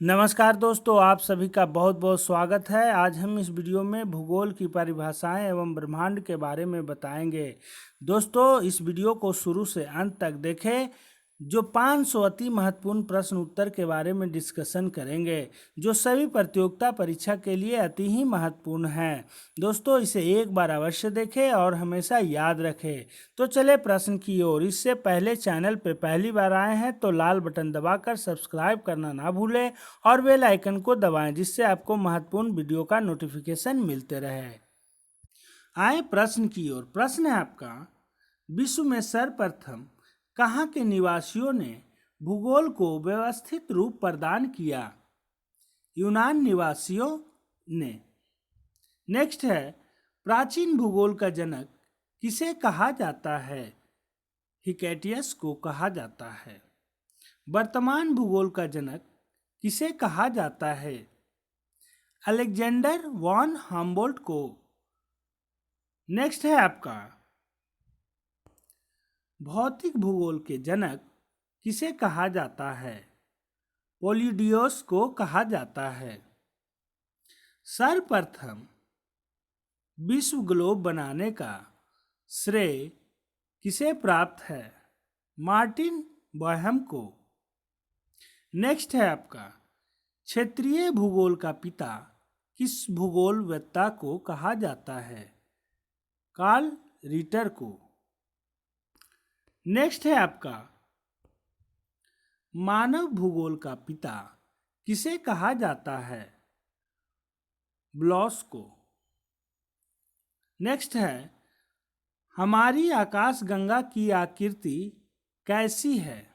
नमस्कार दोस्तों, आप सभी का बहुत बहुत स्वागत है। आज हम इस वीडियो में भूगोल की परिभाषाएं एवं ब्रह्मांड के बारे में बताएंगे। दोस्तों, इस वीडियो को शुरू से अंत तक देखें। जो 500 अति महत्वपूर्ण प्रश्न उत्तर के बारे में डिस्कशन करेंगे, जो सभी प्रतियोगिता परीक्षा के लिए अति ही महत्वपूर्ण हैं। दोस्तों, इसे एक बार अवश्य देखें और हमेशा याद रखें। तो चले प्रश्न की ओर। इससे पहले चैनल पे पहली बार आए हैं तो लाल बटन दबाकर सब्सक्राइब करना ना भूलें और बेल आइकन को दबाएं, जिससे आपको महत्वपूर्ण वीडियो का नोटिफिकेशन मिलते रहे। आए प्रश्न की ओर। प्रश्न है आपका, विश्व में सर्वप्रथम कहाँ के निवासियों ने भूगोल को व्यवस्थित रूप प्रदान किया? यूनान निवासियों ने। नेक्स्ट है, प्राचीन भूगोल का जनक किसे कहा जाता है? हिकेटियस को कहा जाता है। वर्तमान भूगोल का जनक किसे कहा जाता है? अलेक्जेंडर वॉन हम्बोल्ट को। नेक्स्ट है आपका, भौतिक भूगोल के जनक किसे कहा जाता है? पोलिडियोस को कहा जाता है। सर्वप्रथम विश्व ग्लोब बनाने का श्रेय किसे प्राप्त है? मार्टिन बॉयहम को। नेक्स्ट है आपका, क्षेत्रीय भूगोल का पिता किस भूगोलवेत्ता को कहा जाता है? कार्ल रिटर को। नेक्स्ट है आपका, मानव भूगोल का पिता किसे कहा जाता है? ब्लॉस को। नेक्स्ट है, हमारी आकाशगंगा की आकृति कैसी है?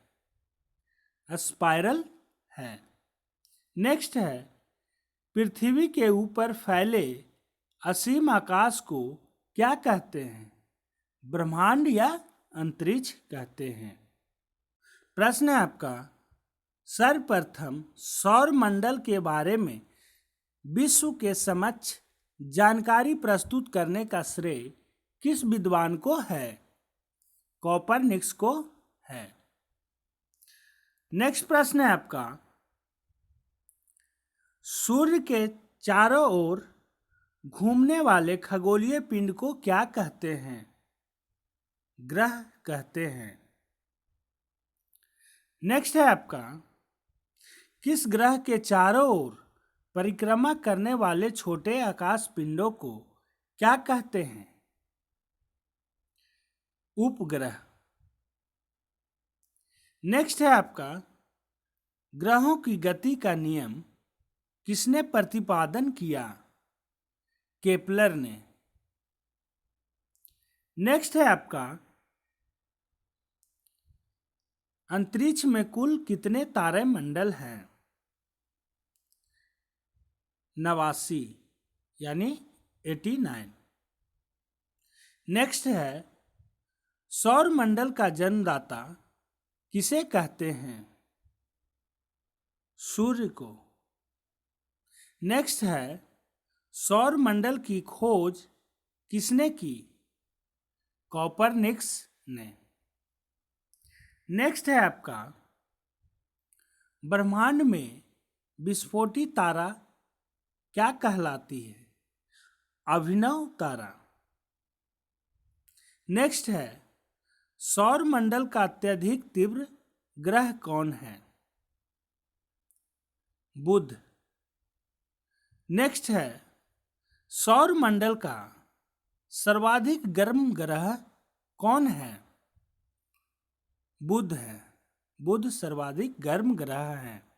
स्पाइरल है। नेक्स्ट है, पृथ्वी के ऊपर फैले असीम आकाश को क्या कहते हैं? ब्रह्मांड या अंतरिक्ष कहते हैं। प्रश्न है आपका, सर्वप्रथम सौर मंडल के बारे में विश्व के समक्ष जानकारी प्रस्तुत करने का श्रेय किस विद्वान को है? कोपरनिकस को है। नेक्स्ट प्रश्न है आपका, सूर्य के चारों ओर घूमने वाले खगोलीय पिंड को क्या कहते हैं? ग्रह कहते हैं। नेक्स्ट है आपका, किस ग्रह के चारों ओर परिक्रमा करने वाले छोटे आकाश पिंडों को क्या कहते हैं? उपग्रह। नेक्स्ट है आपका, ग्रहों की गति का नियम किसने प्रतिपादन किया? केपलर ने। नेक्स्ट है आपका, अंतरिक्ष में कुल कितने तारामंडल हैं? 89 यानी 89। नेक्स्ट है, सौर मंडल का जन्मदाता किसे कहते हैं? सूर्य को। नेक्स्ट है, सौर मंडल की खोज किसने की? कोपरनिकस ने। नेक्स्ट है आपका, ब्रह्मांड में विस्फोटी तारा क्या कहलाती है? अभिनव तारा। नेक्स्ट है, सौर मंडल का अत्यधिक तीव्र ग्रह कौन है? बुध। नेक्स्ट है, सौर मंडल का सर्वाधिक गर्म ग्रह कौन है? बुध है। बुध सर्वाधिक गर्म ग्रह है।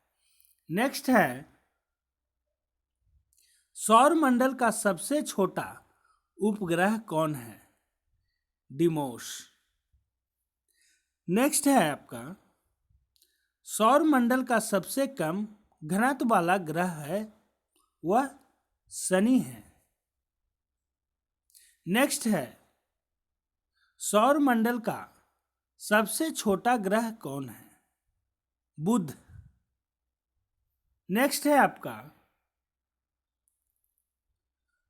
नेक्स्ट है, सौर मंडल का सबसे छोटा उपग्रह कौन है? डिमोस। नेक्स्ट है आपका, सौर मंडल का सबसे कम घनत्व वाला ग्रह है, वह शनि है। नेक्स्ट है, सौर मंडल का सबसे छोटा ग्रह कौन है? बुध। नेक्स्ट है आपका,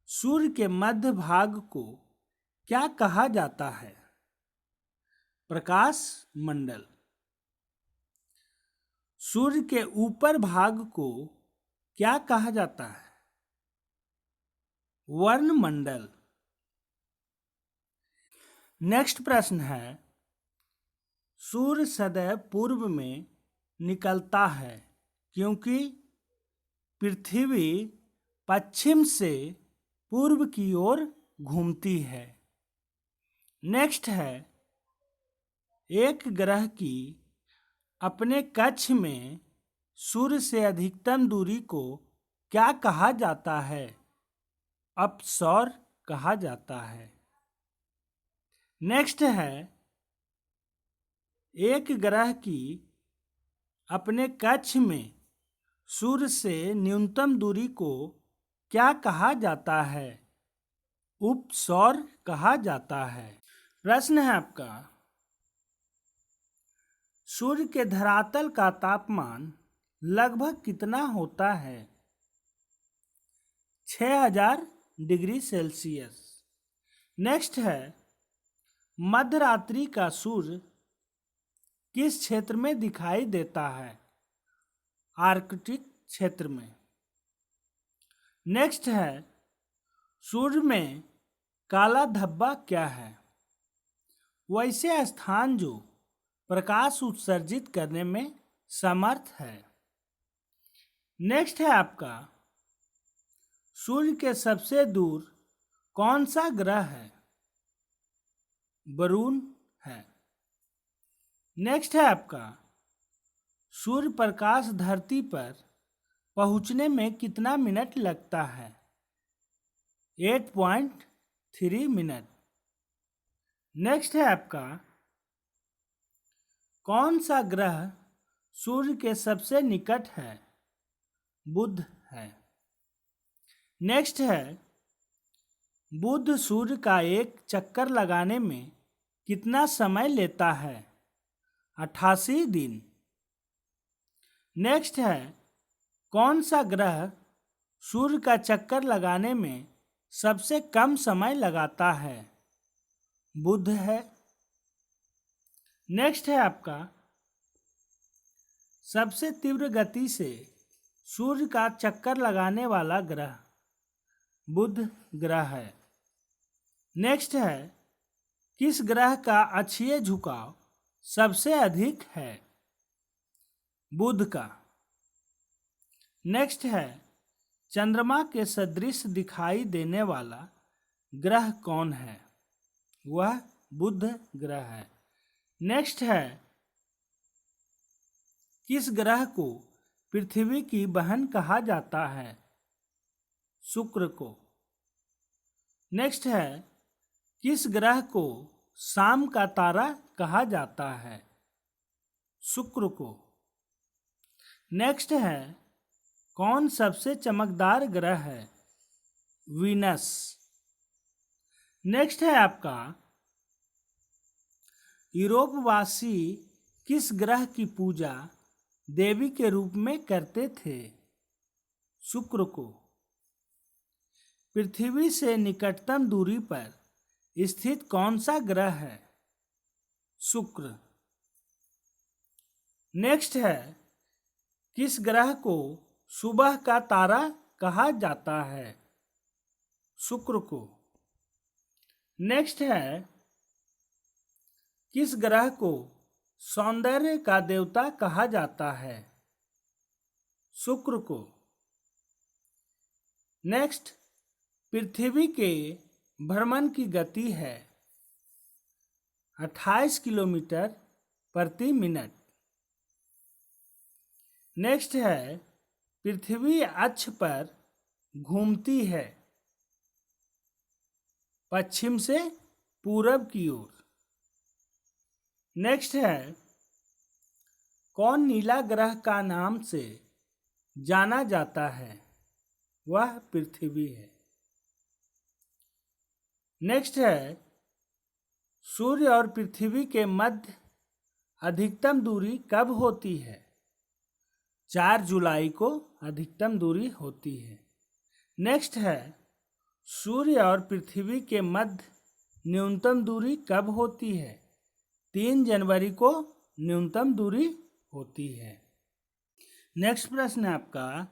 सूर्य के मध्य भाग को क्या कहा जाता है? प्रकाश मंडल। सूर्य के ऊपर भाग को क्या कहा जाता है? वर्णमंडल। नेक्स्ट प्रश्न है, सूर्य सदैव पूर्व में निकलता है क्योंकि पृथ्वी पश्चिम से पूर्व की ओर घूमती है। नेक्स्ट है, एक ग्रह की अपने कक्ष में सूर्य से अधिकतम दूरी को क्या कहा जाता है? अपसौर कहा जाता है। नेक्स्ट है, एक ग्रह की अपने कक्ष में सूर्य से न्यूनतम दूरी को क्या कहा जाता है? उपसौर कहा जाता है। प्रश्न है आपका, सूर्य के धरातल का तापमान लगभग कितना होता है? 6000 डिग्री सेल्सियस। नेक्स्ट है, मध्यरात्रि का सूर्य किस क्षेत्र में दिखाई देता है? आर्कटिक क्षेत्र में। नेक्स्ट है, सूर्य में काला धब्बा क्या है? वैसे स्थान जो प्रकाश उत्सर्जित करने में समर्थ है। नेक्स्ट है आपका, सूर्य के सबसे दूर कौन सा ग्रह है? वरुण है। नेक्स्ट है आपका, सूर्य प्रकाश धरती पर पहुंचने में कितना मिनट लगता है? 8.3 मिनट। नेक्स्ट है आपका, कौन सा ग्रह सूर्य के सबसे निकट है? बुध है। नेक्स्ट है, बुध सूर्य का एक चक्कर लगाने में कितना समय लेता है? 88 दिन। नेक्स्ट है, कौन सा ग्रह सूर्य का चक्कर लगाने में सबसे कम समय लगाता है? बुध है। नेक्स्ट है आपका, सबसे तीव्र गति से सूर्य का चक्कर लगाने वाला ग्रह बुध ग्रह है। नेक्स्ट है, किस ग्रह का अक्षीय झुकाव सबसे अधिक है? बुध का। नेक्स्ट है, चंद्रमा के सदृश दिखाई देने वाला ग्रह कौन है? वह बुध ग्रह है। नेक्स्ट है, किस ग्रह को पृथ्वी की बहन कहा जाता है? शुक्र को। नेक्स्ट है, किस ग्रह को शाम का तारा कहा जाता है? शुक्र को। नेक्स्ट है, कौन सबसे चमकदार ग्रह है? वीनस। नेक्स्ट है आपका, यूरोपवासी किस ग्रह की पूजा देवी के रूप में करते थे? शुक्र को। पृथ्वी से निकटतम दूरी पर स्थित कौन सा ग्रह है? शुक्र। नेक्स्ट है, किस ग्रह को सुबह का तारा कहा जाता है? शुक्र को। नेक्स्ट है, किस ग्रह को सौंदर्य का देवता कहा जाता है? शुक्र को। नेक्स्ट, पृथ्वी के भ्रमण की गति है 28 किलोमीटर प्रति मिनट। नेक्स्ट है, पृथ्वी अक्ष पर घूमती है पश्चिम से पूरब की ओर। नेक्स्ट है, कौन नीला ग्रह का नाम से जाना जाता है? वह पृथ्वी है। नेक्स्ट है, सूर्य और पृथ्वी के मध्य अधिकतम दूरी कब होती है? 4 जुलाई को अधिकतम दूरी होती है। नेक्स्ट है, सूर्य और पृथ्वी के मध्य न्यूनतम दूरी कब होती है? 3 जनवरी को न्यूनतम दूरी होती है। नेक्स्ट प्रश्न है आपका,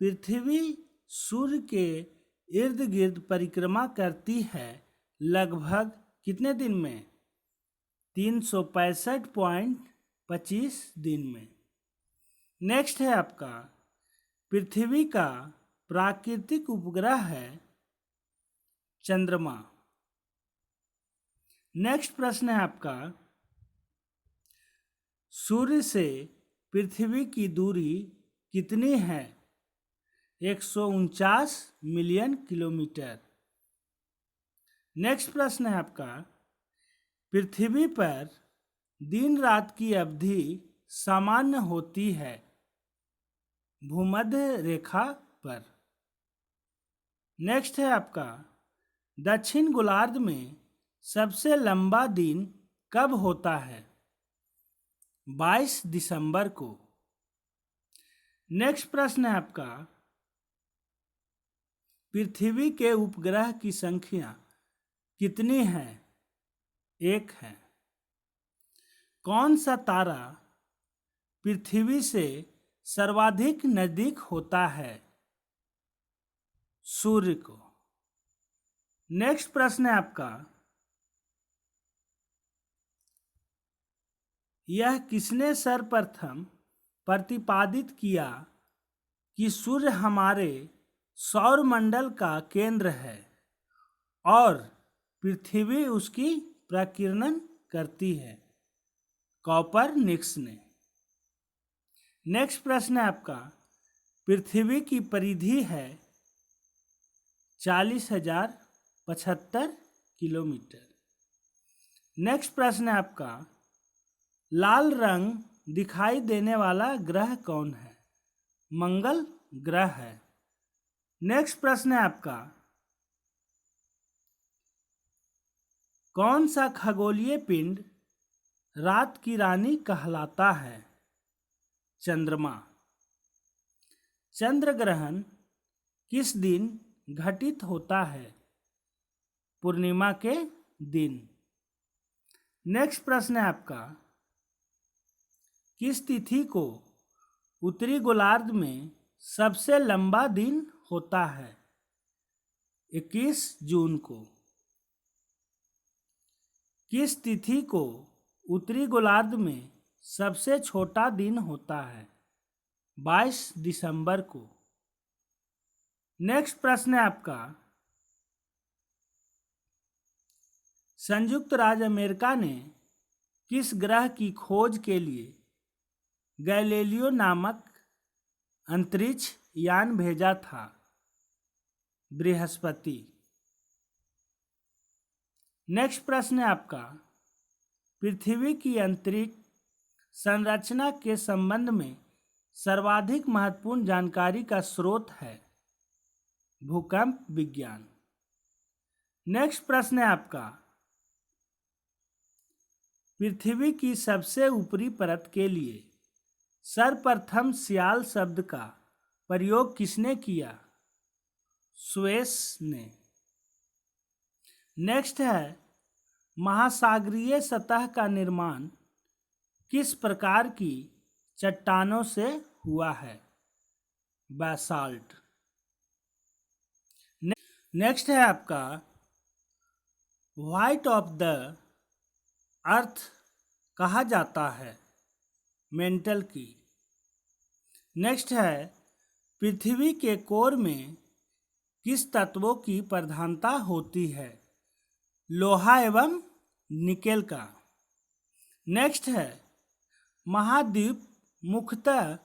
पृथ्वी सूर्य के इर्द गिर्द परिक्रमा करती है लगभग कितने दिन में? 365.25 दिन में। नेक्स्ट है आपका, पृथ्वी का प्राकृतिक उपग्रह है चंद्रमा। नेक्स्ट प्रश्न है आपका, सूर्य से पृथ्वी की दूरी कितनी है? 149 मिलियन किलोमीटर। नेक्स्ट प्रश्न है आपका, पृथ्वी पर दिन रात की अवधि सामान्य होती है भूमध्य रेखा पर। नेक्स्ट है आपका, दक्षिण गोलार्ध में सबसे लंबा दिन कब होता है? 22 दिसंबर को। नेक्स्ट प्रश्न है आपका, पृथ्वी के उपग्रह की संख्या कितनी है? 1 है। कौन सा तारा पृथ्वी से सर्वाधिक नजदीक होता है? सूर्य को। नेक्स्ट प्रश्न है आपका, यह किसने सर्वप्रथम प्रतिपादित किया कि सूर्य हमारे सौर मंडल का केंद्र है और पृथ्वी उसकी प्रकीर्णन करती है? कोपरनिकस ने। नेक्स्ट प्रश्न है आपका, पृथ्वी की परिधि है 40,075 किलोमीटर। नेक्स्ट प्रश्न है आपका, लाल रंग दिखाई देने वाला ग्रह कौन है? मंगल ग्रह है। नेक्स्ट प्रश्न है आपका, कौन सा खगोलीय पिंड रात की रानी कहलाता है? चंद्रमा। चंद्र ग्रहण किस दिन घटित होता है? पूर्णिमा के दिन। नेक्स्ट प्रश्न है आपका, किस तिथि को उत्तरी गोलार्ध में सबसे लंबा दिन होता है? 21 जून को। किस तिथि को उत्तरी गोलार्ध में सबसे छोटा दिन होता है? 22 दिसंबर को। नेक्स्ट प्रश्न है आपका, संयुक्त राज्य अमेरिका ने किस ग्रह की खोज के लिए गैलीलियो नामक अंतरिक्ष यान भेजा था? बृहस्पति। नेक्स्ट प्रश्न है आपका, पृथ्वी की अंतरिक्ष संरचना के संबंध में सर्वाधिक महत्वपूर्ण जानकारी का स्रोत है? भूकंप विज्ञान। नेक्स्ट प्रश्न है आपका, पृथ्वी की सबसे ऊपरी परत के लिए सर्वप्रथम सियाल शब्द का प्रयोग किसने किया? सुएस ने। नेक्स्ट है, महासागरीय सतह का निर्माण किस प्रकार की चट्टानों से हुआ है? बासाल्ट। नेक्स्ट है आपका, व्हाइट ऑफ द अर्थ कहा जाता है? मेंटल की। नेक्स्ट है, पृथ्वी के कोर में किस तत्वों की प्रधानता होती है? लोहा एवं निकेल का। नेक्स्ट है, महाद्वीप मुख्यतः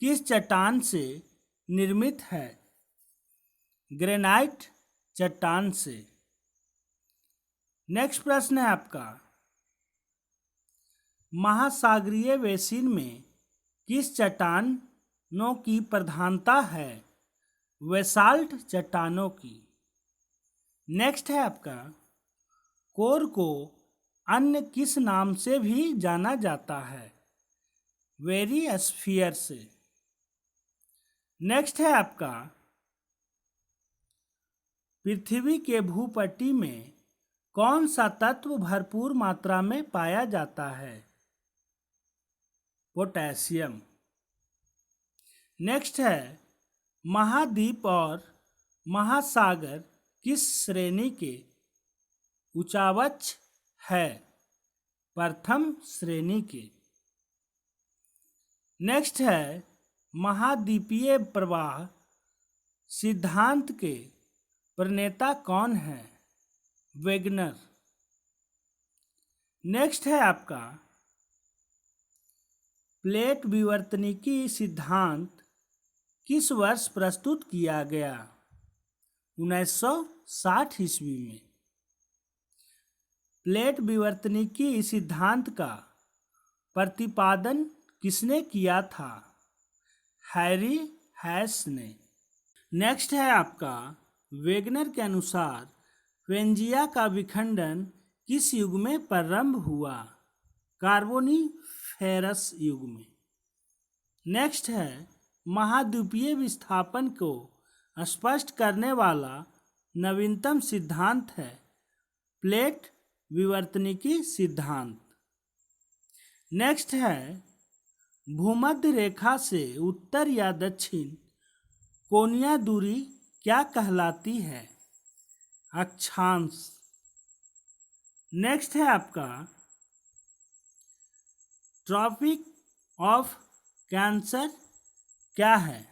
किस चट्टान से निर्मित है? ग्रेनाइट चट्टान से। नेक्स्ट प्रश्न है आपका, महासागरीय बेसिन में किस चट्टानों की प्रधानता है? बेसाल्ट चट्टानों की। नेक्स्ट है आपका, कोर को अन्य किस नाम से भी जाना जाता है? वेरियोस्फीयर से। नेक्स्ट है आपका, पृथ्वी के भूपट्टी में कौन सा तत्व भरपूर मात्रा में पाया जाता है? पोटेशियम। नेक्स्ट है महाद्वीप और महासागर किस श्रेणी के उच्चावच है? प्रथम श्रेणी के। नेक्स्ट है महाद्वीपीय प्रवाह सिद्धांत के प्रणेता कौन है? वेगनर। नेक्स्ट है आपका प्लेट विवर्तनिकी सिद्धांत किस वर्ष प्रस्तुत किया गया? 1960 ईस्वी में। प्लेट विवर्तनिकी सिद्धांत का प्रतिपादन किसने किया था? हैरी हैस ने। नेक्स्ट है आपका वेगनर के अनुसार पेंजिया का विखंडन किस युग में प्रारंभ हुआ? कार्बोनिफेरस युग में। नेक्स्ट है महाद्वीपीय विस्थापन को स्पष्ट करने वाला नवीनतम सिद्धांत है प्लेट विवर्तनिकी सिद्धांत। नेक्स्ट है भूमध्य रेखा से उत्तर या दक्षिण कोणीय दूरी क्या कहलाती है? अक्षांश। नेक्स्ट है आपका ट्रॉपिक ऑफ कैंसर क्या है?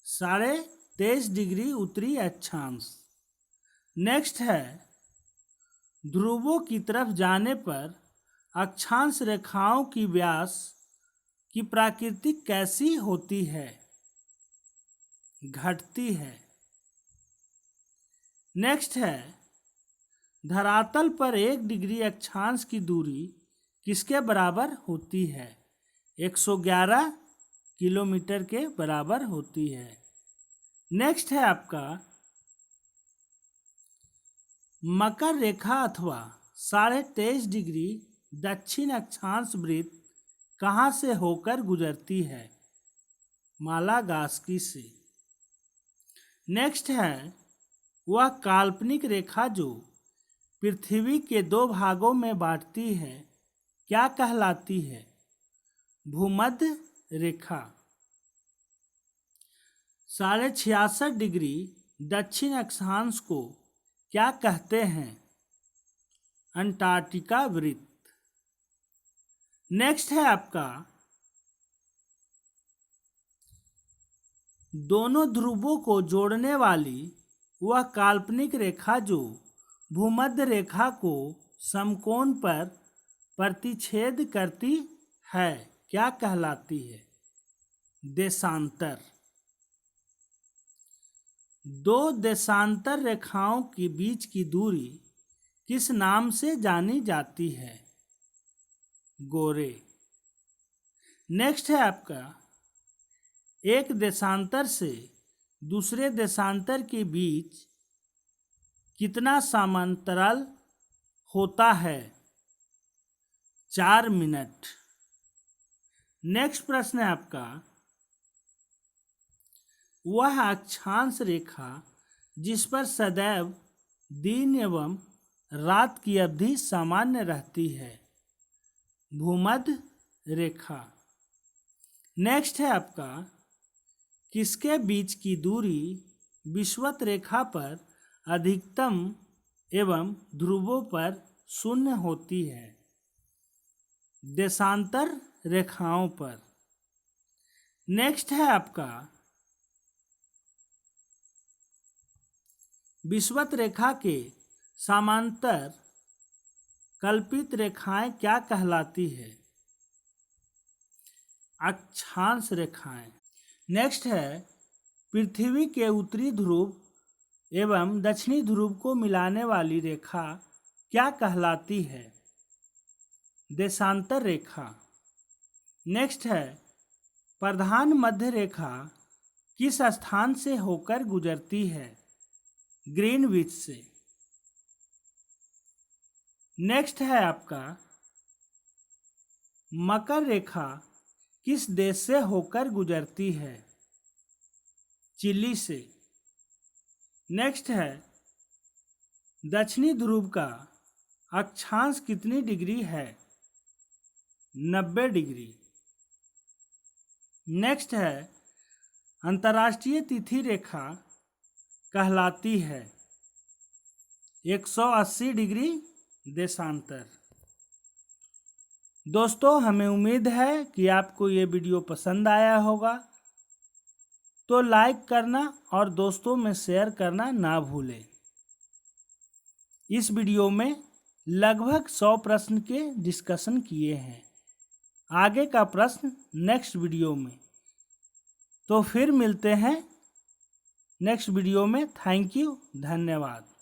23.5 डिग्री उत्तरी अक्षांश। नेक्स्ट है ध्रुवों की तरफ जाने पर अक्षांश रेखाओं की व्यास की प्रकृति कैसी होती है? घटती है। नेक्स्ट है धरातल पर 1 डिग्री अक्षांश की दूरी किसके बराबर होती है? 111 किलोमीटर के बराबर होती है। नेक्स्ट है आपका मकर रेखा अथवा 23.5 डिग्री दक्षिण अक्षांश वृत्त कहाँ से होकर गुजरती है? मालागास्की से। नेक्स्ट है वह काल्पनिक रेखा जो पृथ्वी के 2 भागों में बांटती है क्या कहलाती है? भूमध्य रेखा। 66.5 डिग्री दक्षिण अक्षांश को क्या कहते हैं? अंटार्कटिका वृत्त। नेक्स्ट है आपका दोनों ध्रुवों को जोड़ने वाली वह काल्पनिक रेखा जो भूमध्य रेखा को समकोण पर प्रतिच्छेद करती है क्या कहलाती है? देशांतर। 2 देशांतर रेखाओं के बीच की दूरी किस नाम से जानी जाती है? गोरे। नेक्स्ट है आपका एक देशांतर से दूसरे देशांतर के बीच कितना समांतराल होता है? 4 मिनट। नेक्स्ट प्रश्न है आपका वह अक्षांश रेखा जिस पर सदैव दिन एवं रात की अवधि सामान्य रहती है? भूमध्य रेखा। नेक्स्ट है आपका किसके बीच की दूरी विषुवत रेखा पर अधिकतम एवं ध्रुवों पर शून्य होती है? देशांतर रेखाओं पर। नेक्स्ट है आपका विषुवत रेखा के समांतर कल्पित रेखाएं क्या कहलाती है? अक्षांश रेखाएं। नेक्स्ट है पृथ्वी के उत्तरी ध्रुव एवं दक्षिणी ध्रुव को मिलाने वाली रेखा क्या कहलाती है? देशांतर रेखा। नेक्स्ट है प्रधान मध्य रेखा किस स्थान से होकर गुजरती है? ग्रीनविच से। नेक्स्ट है आपका मकर रेखा किस देश से होकर गुजरती है? चिली से। नेक्स्ट है दक्षिणी ध्रुव का अक्षांश कितनी डिग्री है? 90 डिग्री। नेक्स्ट है अंतर्राष्ट्रीय तिथि रेखा कहलाती है 180 डिग्री देशांतर। दोस्तों, हमें उम्मीद है कि आपको ये वीडियो पसंद आया होगा, तो लाइक करना और दोस्तों में शेयर करना ना भूलें। इस वीडियो में लगभग 100 प्रश्न के डिस्कशन किए हैं। आगे का प्रश्न नेक्स्ट वीडियो में। तो फिर मिलते हैं नेक्स्ट वीडियो में। थैंक यू, धन्यवाद।